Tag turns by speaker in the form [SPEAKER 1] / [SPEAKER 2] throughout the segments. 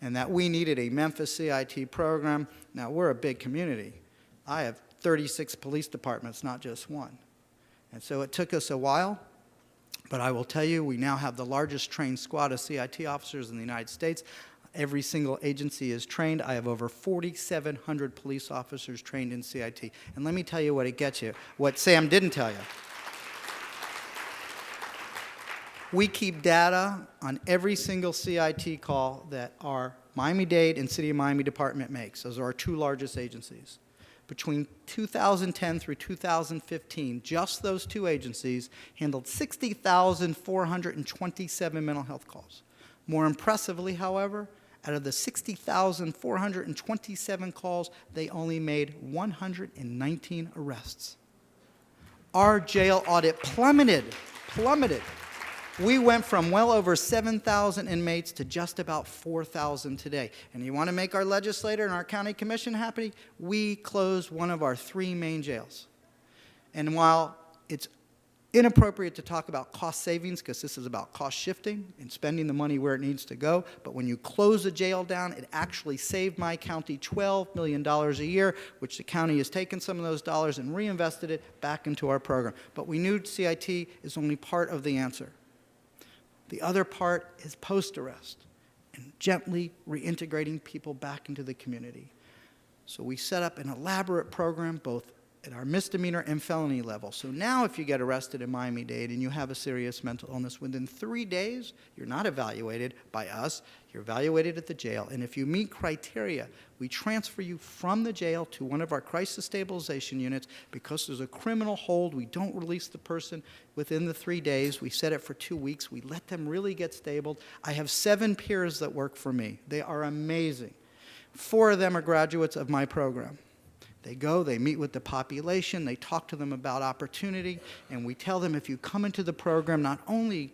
[SPEAKER 1] and that we needed a Memphis CIT program. Now, we're a big community. I have 36 police departments, not just one. And so it took us a while, but I will tell you, we now have the largest trained squad of CIT officers in the United States. Every single agency is trained. I have over 4,700 police officers trained in CIT. And let me tell you what it gets you, what Sam didn't tell you. We keep data on every single CIT call that our Miami-Dade and City of Miami Department makes. Those are our two largest agencies. Between 2010 through 2015, just those two agencies handled 60,427 mental health calls. More impressively, however, out of the 60,427 calls, they only made 119 arrests. Our jail audit plummeted. We went from well over 7,000 inmates to just about 4,000 today. And you want to make our legislator and our county commission happy? We closed one of our 3 main jails. And while it's inappropriate to talk about cost savings, because this is about cost shifting and spending the money where it needs to go, but when you close a jail down, it actually saved my county $12 million a year, which the county has taken some of those dollars and reinvested it back into our program. But we knew CIT is only part of the answer. The other part is post-arrest and gently reintegrating people back into the community. So we set up an elaborate program both at our misdemeanor and felony level. So now if you get arrested in Miami-Dade and you have a serious mental illness, within 3 days, you're not evaluated by us, you're evaluated at the jail. And if you meet criteria, we transfer you from the jail to one of our crisis stabilization units. Because there's a criminal hold, we don't release the person within the 3 days. We set it for 2 weeks. We let them really get stable. I have 7 peers that work for me. They are amazing. 4 of them are graduates of my program. They go, they meet with the population, they talk to them about opportunity, and we tell them if you come into the program, not only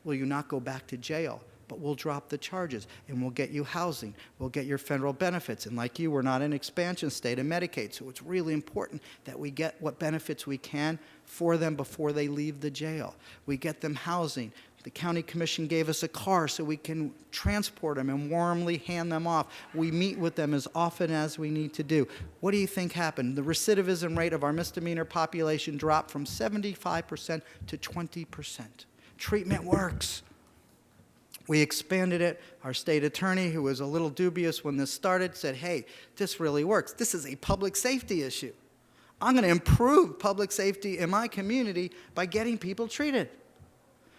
[SPEAKER 1] will you not go back to jail, but we'll drop the charges, and we'll get you housing, we'll get your federal benefits. And like you, we're not in expansion state of Medicaid, so it's really important that we get what benefits we can for them before they leave the jail. We get them housing. The county commission gave us a car so we can transport them and warmly hand them off. We meet with them as often as we need to do. What do you think happened? The recidivism rate of our misdemeanor population dropped from 75% to 20%. Treatment works. We expanded it. Our state attorney, who was a little dubious when this started, said, hey, this really works. This is a public safety issue. I'm going to improve public safety in my community by getting people treated.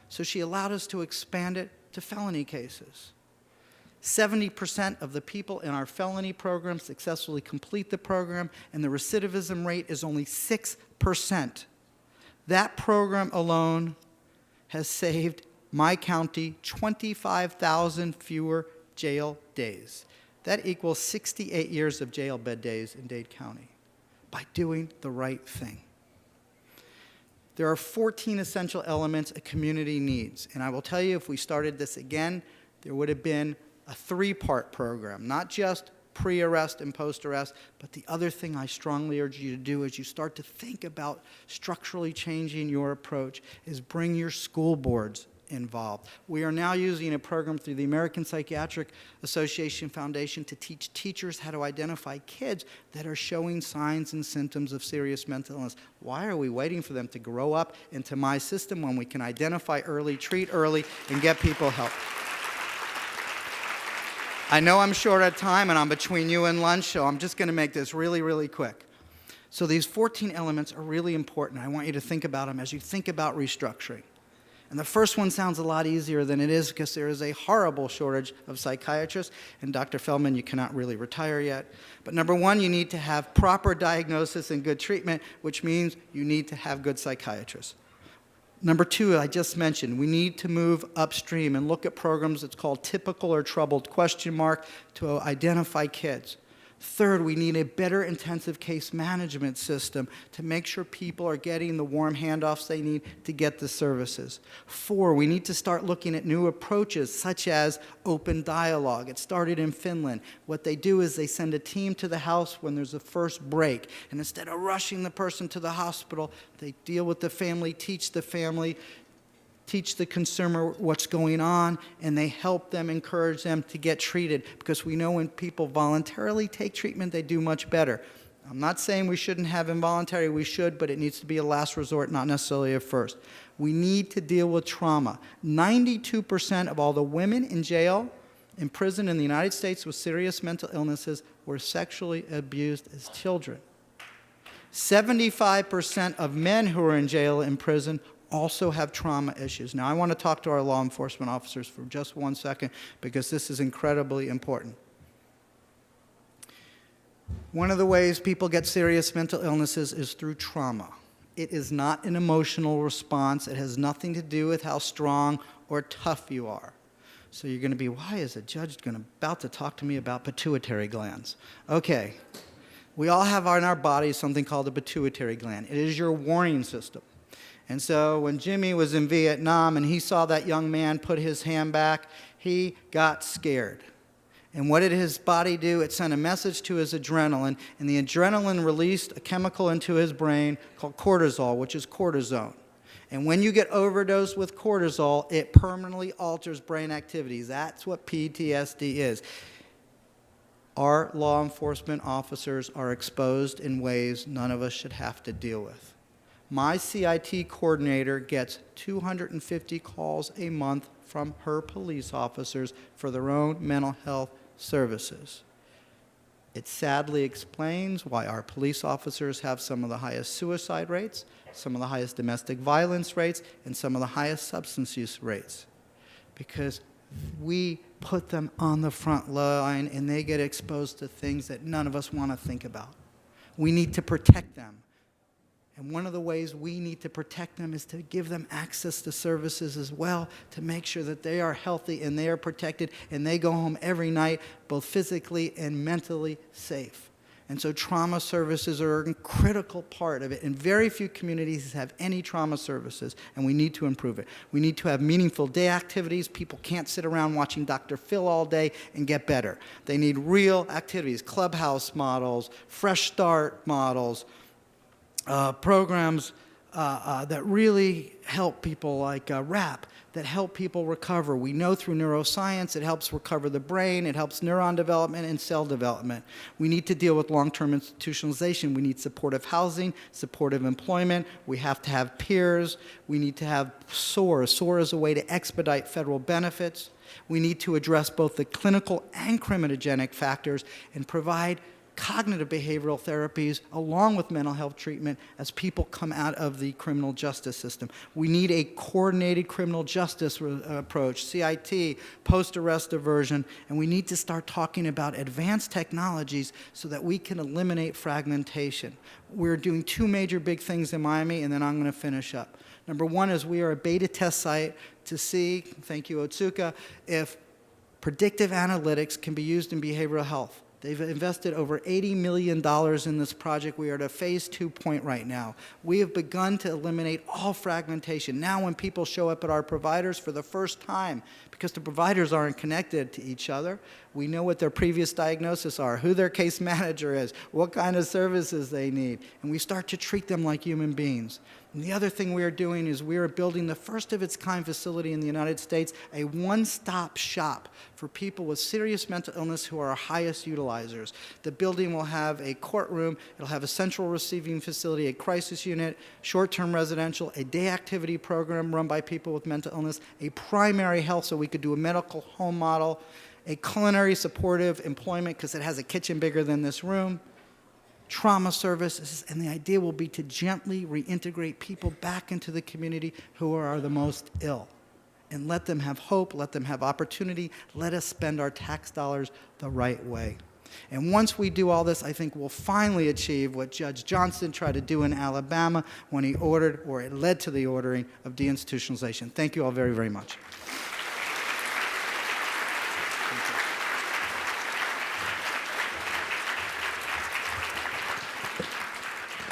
[SPEAKER 1] So she allowed us to expand it to felony cases. 70% of the people in our felony program successfully complete the program, and the recidivism rate is only 6%. That program alone has saved my county 25,000 fewer jail days. That equals 68 years of jail bed days in Dade County by doing the right thing. There are 14 essential elements a community needs. And I will tell you, if we started this again, there would have been a 3-part program, not just pre-arrest and post-arrest, but the other thing I strongly urge you to do as you start to think about structurally changing your approach is bring your school boards involved. We are now using a program through the American Psychiatric Association Foundation to teach teachers how to identify kids that are showing signs and symptoms of serious mental illness. Why are we waiting for them to grow up into my system when we can identify early, treat early, and get people help? I know I'm short of time and I'm between you and lunch, so I'm just going to make this really, really quick. So these 14 elements are really important. I want you to think about them as you think about restructuring. And the first one sounds a lot easier than it is because there is a horrible shortage of psychiatrists. And Dr. Feldman, you cannot really retire yet. But number one, you need to have proper diagnosis and good treatment, which means you need to have good psychiatrists. Number two, I just mentioned, we need to move upstream and look at programs that's called typical or troubled ? To identify kids. Third, we need a better intensive case management system to make sure people are getting the warm handoffs they need to get the services. 4, we need to start looking at new approaches such as open dialogue. It started in Finland. What they do is they send a team to the house when there's a first break. And instead of rushing the person to the hospital, they deal with the family, teach the family, teach the consumer what's going on, and they help them, encourage them to get treated, because we know when people voluntarily take treatment, they do much better. I'm not saying we shouldn't have involuntary, we should, but it needs to be a last resort, not necessarily a first. We need to deal with trauma. 92% of all the women in jail, in prison in the United States with serious mental illnesses were sexually abused as children. 75% of men who are in jail in prison also have trauma issues. Now, I want to talk to our law enforcement officers for just 1 second, because this is incredibly important. One of the ways people get serious mental illnesses is through trauma. It is not an emotional response. It has nothing to do with how strong or tough you are. So you're going to be, why is a judge about to talk to me about pituitary glands? Okay. We all have in our bodies something called the pituitary gland. It is your warning system. And so when Jimmy was in Vietnam and he saw that young man put his hand back, he got scared. And what did his body do? It sent a message to his adrenaline, and the adrenaline released a chemical into his brain called cortisol, which is cortisone. And when you get overdosed with cortisol, it permanently alters brain activities. That's what PTSD is. Our law enforcement officers are exposed in ways none of us should have to deal with. My CIT coordinator gets 250 calls a month from her police officers for their own mental health services. It sadly explains why our police officers have some of the highest suicide rates, some of the highest domestic violence rates, and some of the highest substance use rates. Because we put them on the front line and they get exposed to things that none of us want to think about. We need to protect them. And one of the ways we need to protect them is to give them access to services as well, to make sure that they are healthy and they are protected and they go home every night both physically and mentally safe. And so trauma services are a critical part of it, and very few communities have any trauma services, and we need to improve it. We need to have meaningful day activities. People can't sit around watching Dr. Phil all day and get better. They need real activities, clubhouse models, fresh start models, programs that really help people, like RAP, that help people recover. We know through neuroscience it helps recover the brain, it helps neuron development and cell development. We need to deal with long-term institutionalization. We need supportive housing, supportive employment. We have to have peers. We need to have SOAR. SOAR is a way to expedite federal benefits. We need to address both the clinical and criminogenic factors and provide cognitive behavioral therapies along with mental health treatment as people come out of the criminal justice system. We need a coordinated criminal justice approach, CIT, post-arrest diversion, and we need to start talking about advanced technologies so that we can eliminate fragmentation. We're doing two major big things in Miami, and then I'm going to finish up. Number one is we are a beta test site to see, thank you Otsuka, if predictive analytics can be used in behavioral health. They've invested over $80 million in this project. We are at a phase 2 point right now. We have begun to eliminate all fragmentation. Now when people show up at our providers for the first time, because the providers aren't connected to each other, we know what their previous diagnoses are, who their case manager is, what kind of services they need, and we start to treat them like human beings. And the other thing we are doing is we are building the first of its kind facility in the United States, a one-stop shop for people with serious mental illness who are our highest utilizers. The building will have a courtroom, it'll have a central receiving facility, a crisis unit, short-term residential, a day activity program run by people with mental illness, a primary health so we could do a medical home model, a culinary supportive employment because it has a kitchen bigger than this room, trauma services, and the idea will be to gently reintegrate people back into the community who are the most ill and let them have hope, let them have opportunity, let us spend our tax dollars the right way. And once we do all this, I think we'll finally achieve what Judge Johnson tried to do in Alabama when he ordered, or it led to the ordering of deinstitutionalization. Thank you all very, very much.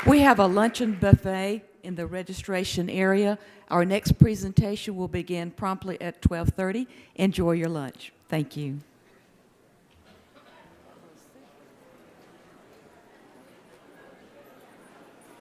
[SPEAKER 2] We have a luncheon buffet in the registration area. Our next presentation will begin promptly at 12:30. Enjoy your lunch. Thank you.